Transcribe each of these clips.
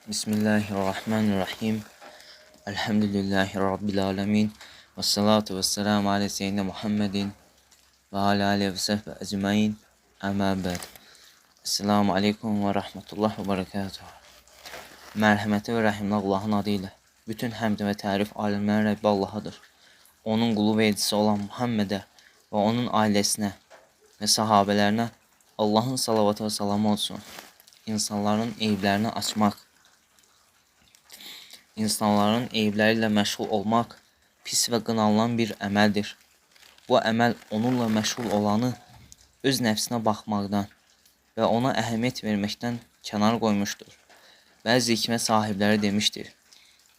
Bismillahirrahmanirrahim. Elhamdülillahi Rabbil alemin. Ve salatu ve selamu ala seyyidina Muhammedin ve ala aleyhi ve sahbihi ecmain. Amma ba'd. Esselamu aleyküm ve rahmetullah ve berekatuhu. Mərhəməti və rəhimli Allahın adı ilə bütün həmd və tərif aləmlərin Rəbbi Allahadır. Onun qulu və elçisi olan Muhammedə və onun ailəsinə və sahabələrinə Allahın salavatı və salamı olsun. İnsanların eyiblərini açmaq, İnsanların eyibləri ilə məşğul olmaq pis və qınanılan bir əməldir. Bu əməl onunla məşğul olanı öz nəfsinə baxmaqdan və ona əhəmiyyət verməkdən kənar qoymuşdur. Bəzi hikmət sahibləri demişdir: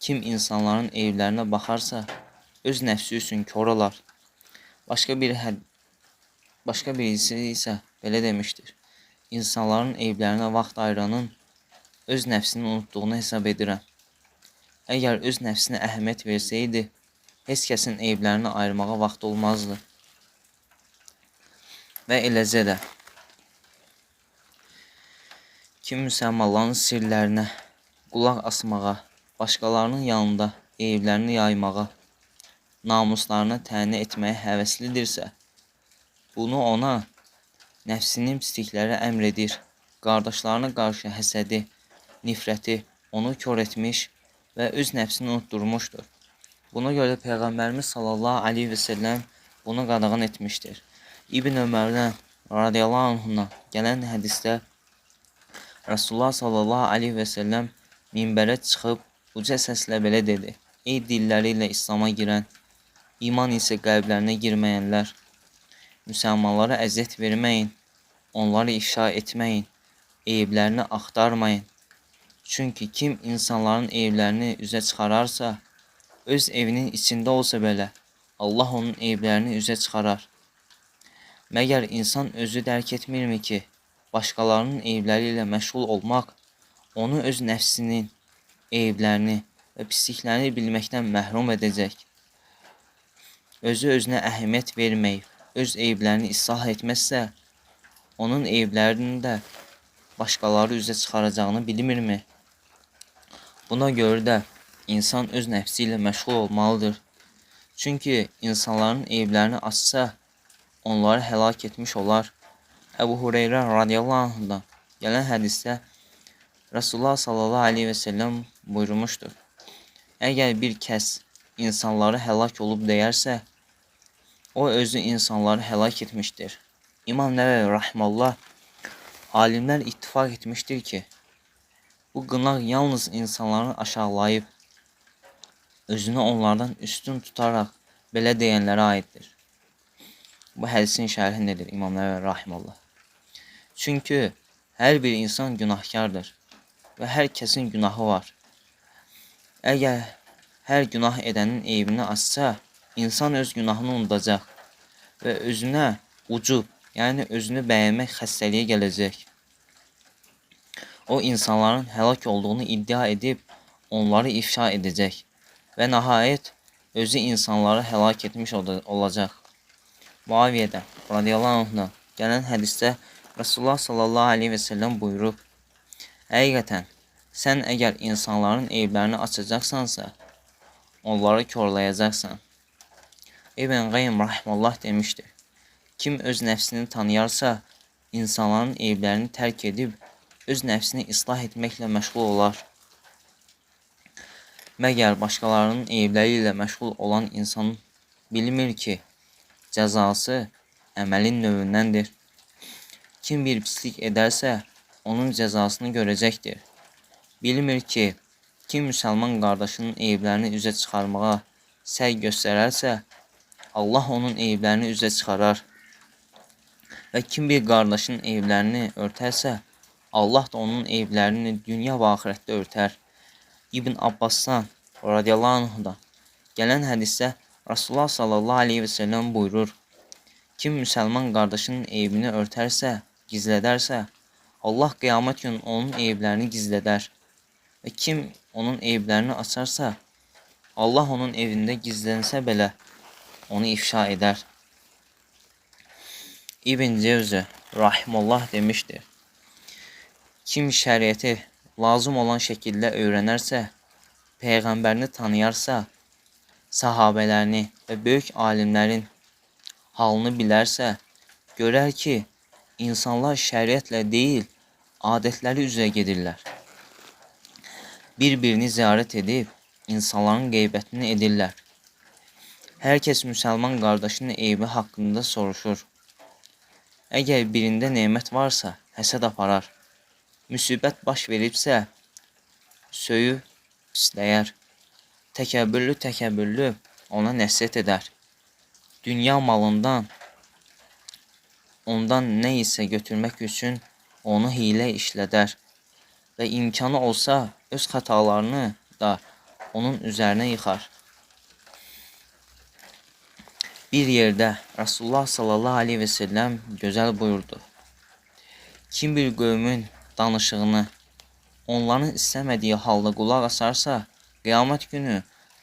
kim insanların eyiblərinə baxarsa, öz nəfsi üçün kor olar. Başqa birisi isə belə demişdir: İnsanların eyiblərinə vaxt ayıranın öz nəfsini unutduğunu hesab edirəm. Əgər öz nəfsinə əhəmiyyət versəydi, heç kəsin eyiblərini ayırmağa vaxt olmazdı. Və eləcə də kim müsəlmanların sirlərinə qulaq asmağa, başqalarının yanında eyiblərini yaymağa, namuslarına təyin etməyə həvəslidirsə, bunu ona nəfsinin pislikləri əmr edir. Qardaşlarına qarşı həsədi, nifrəti onu kör etmiş və öz nəfsini unutturmuşdur. Buna görə Peyğəmbərimiz sallallahu aleyhi və səlləm bunu qadağan etmişdir. İbn Ömərdən radiyallahu anhuna gələn hədisdə Rasulullah sallallahu aleyhi və səlləm minbərə çıxıb uca səslə belə dedi: ey dilləri ilə İslam'a girən, iman isə qəlblərinə girməyənlər, müsəlmanlara əziyyət verməyin, onları ifşa etməyin, eyiblərini axtarmayın. Çünki kim insanların eyiblərini üzə çıxararsa, öz evinin içində olsa belə, Allah onun eyiblərini üzə çıxarar. Məgər insan özü dərk etmirmi ki, başqalarının eyibləri ilə məşğul olmaq, onu öz nəfsinin eyiblərini və pisliklərini bilməkdən məhrum edəcək. Özü özünə əhəmiyyət verməyib, öz eyiblərini islah etməzsə, onun eyiblərini də başqaları üzə çıxaracağını bilmirmi? Buna görə də insan öz nəfsi ilə məşğul olmalıdır. Çünki insanların eyiblərini açsa, onları həlak etmiş olar. Əbu Hüreyrə radiyallahu anhudan gələn hədisdə Rasulullah sallallahu aleyhi və səlləm buyurmuşdur: əgər bir kəs insanları həlak olub deyərsə, o özü insanları həlak etmişdir. İmam Nəvəvi rahimehullah, alimlər ittifaq etmişdir ki, bu qınaq yalnız insanları aşağılayıb, özünü onlardan üstün tutaraq belə deyənlərə aiddir. Bu hədisin şərhi nədir İmam Nəvəvi rahimehullah? Çünki hər bir insan günahkardır və hər kəsin günahı var. Əgər hər günah edənin eyibini açsa, insan öz günahını unudacaq və özünə ucub, yəni özünü bəyənmək xəstəliyə gələcək. O insanların həlak olduğunu iddia edib, onları ifşa edəcək və nəhayət özü insanları həlak etmiş olacaq. Muaviyyədən radiyallahu anhdan gələn hədisdə Rasulullah sallallahu aleyhi və səlləm buyurub: həqiqətən, sən əgər insanların eyiblərini açacaqsansa, onları korlayacaqsan. İbn Qayyim rahimehullah demişdir: kim öz nəfsini tanıyarsa, insanların eyiblərini tərk edib, öz nəfsini islah etməklə məşğul olar. Məgər başqalarının eyibləri ilə məşğul olan insan bilmir ki, cəzası əməlin növündəndir. Kim bir pislik edərsə, onun cəzasını görəcəkdir. Bilmir ki, kim müsəlman qardaşının eyiblərini üzə çıxarmağa səy göstərərsə, Allah onun eyiblərini üzə çıxarar. Və kim bir qardaşının eyiblərini örtərsə, Allah da onun eyiblərini dünya və axirətdə örtər. İbn Abbasdan radiyallahu anhudan gələn hədisdə Rasulullah sallallahu aleyhi və səlləm buyurur: kim müsəlman qardaşının eyibini örtərsə, gizlədərsə, Allah qiyamət günü onun eyiblərini gizlədər. Və kim onun eyiblərini açarsa, Allah onun evində gizlənsə belə onu ifşa edər. İbn Cevzi rahimehullah demişdir: kim şəriəti lazım olan şəkildə öyrənərsə, Peyğəmbərini tanıyarsa, sahabələrini və böyük alimlərin halını bilərsə, görər ki, insanlar şəriətlə deyil, adətləri üzrə gedirlər. Bir-birini ziyarət edib, insanların qeybətini edirlər. Hər kəs müsəlman qardaşının eybi haqqında soruşur. Əgər birində nemət varsa, həsəd aparar. Müsibət baş veribsə, söyüb pisləyər. Təkəbbürlü ona nəsihət edər. Dünya malından, ondan nə isə götürmək üçün onu hilə işlədər və imkanı olsa öz xətalarını da onun üzərinə yıxar. Bir yerdə Rasulullah sallallahu aleyhi və səlləm gözəl buyurdu. Kim bir qövmün danışığını onların istəmədiyi halda qulaq asarsa, qiyamət günü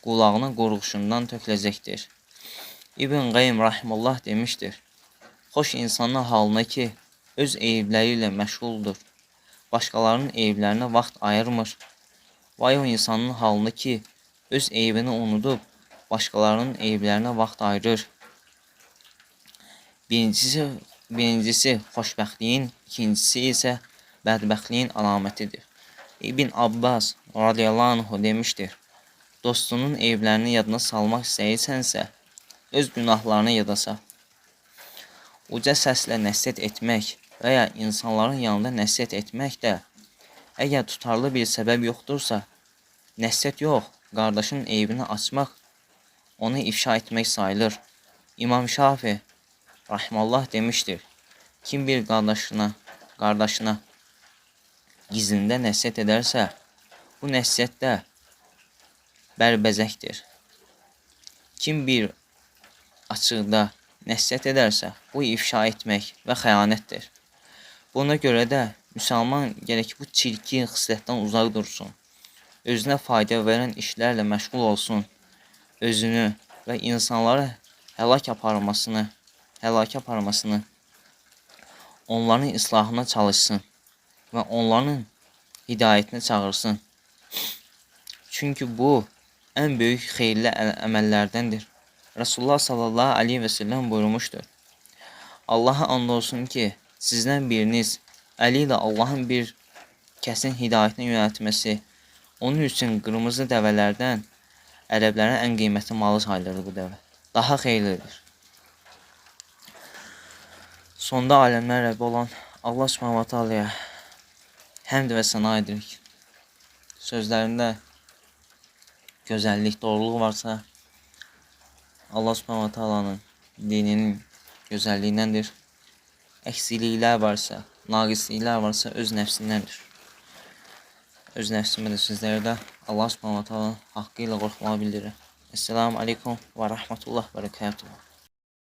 qulağına qorğuşundan töküləcəkdir. İbn Qayyim rahimullah demişdir. Xoş insanın halına ki, öz eyibləri ilə məşğuldur. Başqalarının eyiblərinə vaxt ayırmır. Vay o insanın halını ki, öz eybini unudub, başqalarının eyiblərinə vaxt ayırır. Birincisi xoşbəxtliyin, ikincisi isə bədbəxtliyin əlamətidir. İbn Abbas radiyallahu anh demişdir. Dostunun eyiblərini yadına salmaq istəyirsənsə, öz günahlarını yada sal. Uca səslə nəsihət etmək və ya insanların yanında nəsihət etmək də, əgər tutarlı bir səbəb yoxdursa, nəsihət yox, qardaşın eybini açmaq, onu ifşa etmək sayılır. İmam Şafi rahimallah demişdir. Kim bir qardaşına gizlində nəsihət edərsə, bu nəsihət də bərbəzəkdir. Kim bir açıqda nəsihət edərsə, bu ifşa etmək və xəyanətdir. Buna görə də müsəlman gərək bu çirkin xislətdən uzaq dursun. Özünə fayda verən işlərlə məşğul olsun. Özünü və insanları həlak aparmasını, onların islahına çalışsın və onların hidayətinə çağırsın. Çünki bu, ən böyük xeyirli əməllərdəndir. Rasulullah sallallahu aleyhi və səlləm buyurmuşdur. Allaha and olsun ki, sizdən biriniz əli ilə Allahın bir kəsin hidayətinə yönəltməsi, onun üçün qırmızı dəvələrdən ərəblərin ən qiymətli malı sayılır bu dəvə. Daha xeyirlidir. Sonda aləmlər Rəbbi olan Allah subhanahu wa ta'alaya həmd və səna edirik. Sözlərində gözəllik, doğruluq varsa, Allah subhanahu wa ta'alanın dininin gözəlliyindəndir. Əksikliklər varsa, naqisliklər varsa öz nəfsindəndir. Öz nəfsimə də sizlərə də Allah subhanahu wa ta'alanın haqqı ilə qorxmağı bildirir. Esselamu aleykum və rəhmətullah və bərəkatuhu.